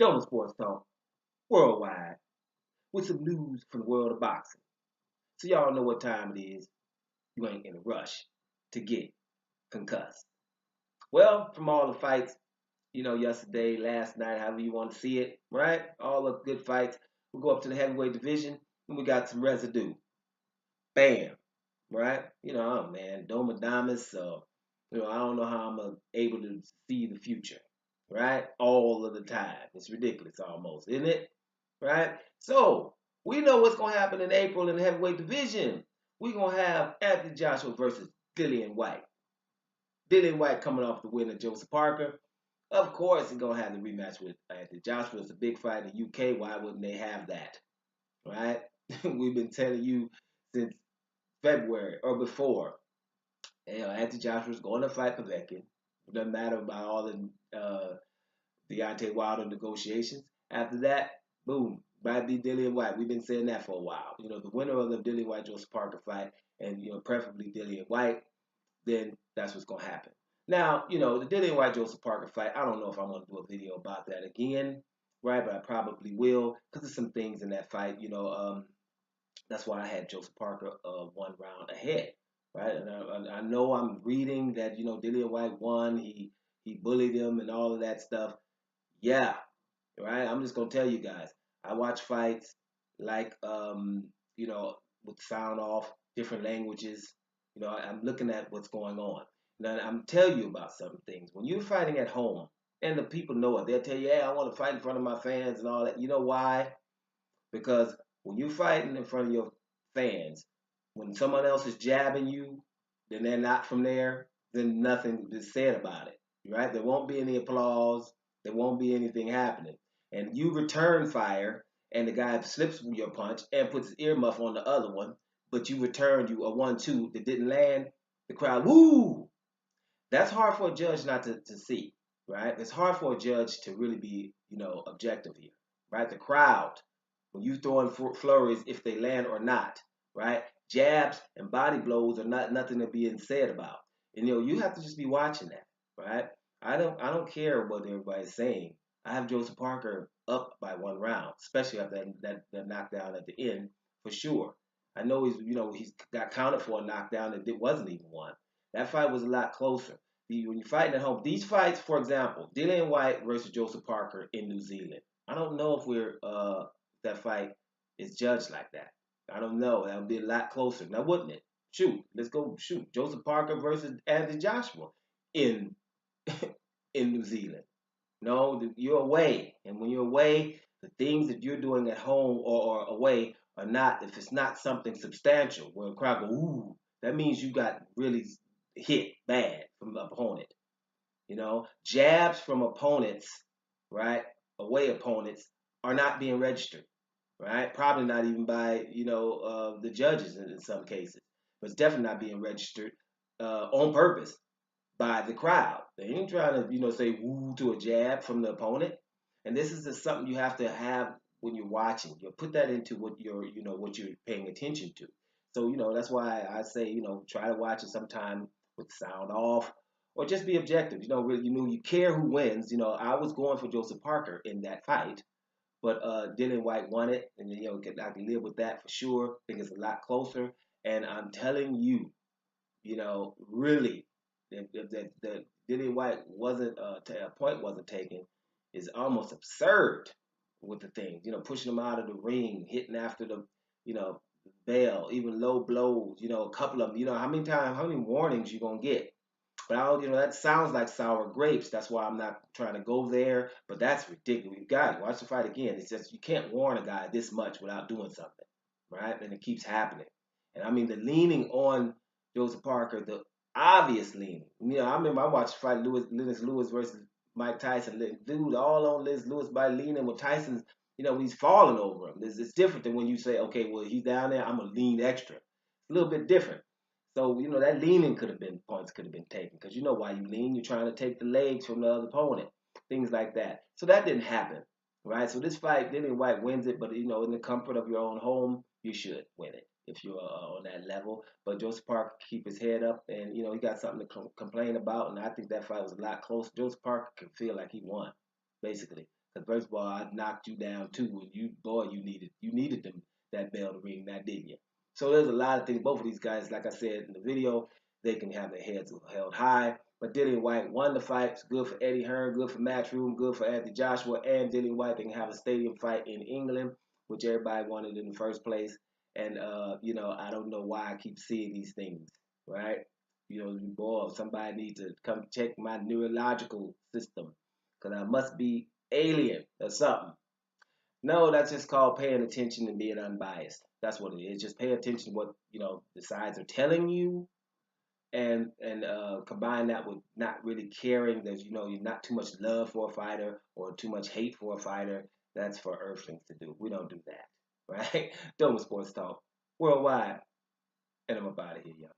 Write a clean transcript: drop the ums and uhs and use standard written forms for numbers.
Donut Sports Talk worldwide with some news from the world of boxing. So y'all know what time it is. You ain't in a rush to get concussed. Well, from all the fights, yesterday, last night, however you want to see it, right? All the good fights. We'll go up to the heavyweight division and we got some residue. Bam. Right? Oh man, Doma Damas, I don't know how able to see the future. Right? All of the time. It's ridiculous almost, isn't it? Right? So we know what's gonna happen in April in the heavyweight division. We're gonna have Anthony Joshua versus Dillian Whyte. Dillian Whyte coming off the win of Joseph Parker. Of course, he's gonna have the rematch with Anthony Joshua. It's a big fight in the UK. Why wouldn't they have that? Right? We've been telling you since February or before. Anthony Joshua's going to fight Povetkin. It doesn't matter about all the Deontay Wilder negotiations. After that, boom, might be Dillian Whyte. We've been saying that for a while. The winner of the Dillian Whyte Joseph Parker fight, and preferably Dillian Whyte, then that's what's gonna happen. Now, the Dillian Whyte Joseph Parker fight. I don't know if I'm gonna do a video about that again, right? But I probably will because there's some things in that fight. That's why I had Joseph Parker one round ahead, right? And I know I'm reading that Dillian Whyte won. He bullied him and all of that stuff. Yeah, right. I'm just gonna tell you guys. I watch fights like with sound off, different languages. I'm looking at what's going on. Now I'm telling you about some things. When you're fighting at home, and the people know it, they'll tell you, "Hey, I want to fight in front of my fans and all that." You know why? Because when you're fighting in front of your fans, when someone else is jabbing you, then they're not from there, then nothing is said about it, right? There won't be any applause. There won't be anything happening. And you return fire, and the guy slips your punch and puts his earmuff on the other one, but you returned you a 1-2 that didn't land. The crowd, woo! That's hard for a judge not to see, right? It's hard for a judge to really be, objective here, right? The crowd, when you throw in flurries, if they land or not, right? Jabs and body blows are not nothing to be said about. And you have to just be watching that, right? I don't care what everybody's saying. I have Joseph Parker up by one round, especially after that knockdown at the end for sure. I know he's got counted for a knockdown that it wasn't even one. That fight was a lot closer. When you're fighting at home, these fights, for example, Dillian Whyte versus Joseph Parker in New Zealand. I don't know if that fight is judged like that. I don't know. That would be a lot closer. Now, wouldn't it? Shoot, let's go shoot. Joseph Parker versus Anthony Joshua in in New Zealand. No, you're away, and when you're away, the things that you're doing at home or away are not. If it's not something substantial, where a crowd go, ooh, that means you got really hit bad from the opponent. Jabs from opponents, right? Away opponents are not being registered, right? Probably not even by the judges in some cases, but it's definitely not being registered on purpose by the crowd. They ain't trying to say woo to a jab from the opponent. And this is just something you have to have when you're watching. You put that into what you're paying attention to. So that's why I say try to watch it sometime with sound off or just be objective. Really, you care who wins. I was going for Joseph Parker in that fight, but Dillian Whyte won it, and I can live with that for sure. I think it's a lot closer, and I'm telling you, really, that Dillian Whyte wasn't a point wasn't taken is almost absurd with the things. Pushing him out of the ring, hitting after the bell, even low blows. A couple of them. How many warnings you gonna get? But that sounds like sour grapes. That's why I'm not trying to go there. But that's ridiculous. You got to watch the fight again. It's just you can't warn a guy this much without doing something, right? And it keeps happening. And the leaning on Joseph Parker, the obvious leaning. I remember I watched the fight Lennox Lewis versus Mike Tyson. Dude, all on Lennox Lewis by leaning with Tyson's. He's falling over him. It's different than when you say, okay, well he's down there. I'm gonna lean extra. It's a little bit different. So, that leaning points could have been taken because why you lean, you're trying to take the legs from the other opponent, things like that. So that didn't happen, right? So this fight, Dillian Whyte wins it, but in the comfort of your own home, you should win it if you're on that level. But Joseph Parker keep his head up, and he got something to complain about, and I think that fight was a lot closer. Joseph Parker can feel like he won, basically, Because first of all, I knocked you down too, and you needed them that bell to ring, that didn't you? So there's a lot of things. Both of these guys, like I said in the video, they can have their heads held high. But Dillian Whyte won the fight. It's good for Eddie Hearn, good for Matchroom, good for Anthony Joshua, and Dillian Whyte. They can have a stadium fight in England, which everybody wanted in the first place. And I don't know why I keep seeing these things, right? Boy, somebody needs to come check my neurological system, because I must be alien or something. No, that's just called paying attention and being unbiased. That's what it is. Just pay attention to what the sides are telling you, and combine that with not really caring. There's you're not too much love for a fighter or too much hate for a fighter. That's for earthlings to do. We don't do that, right? Doma Sports Talk worldwide, and I'm about to here, y'all.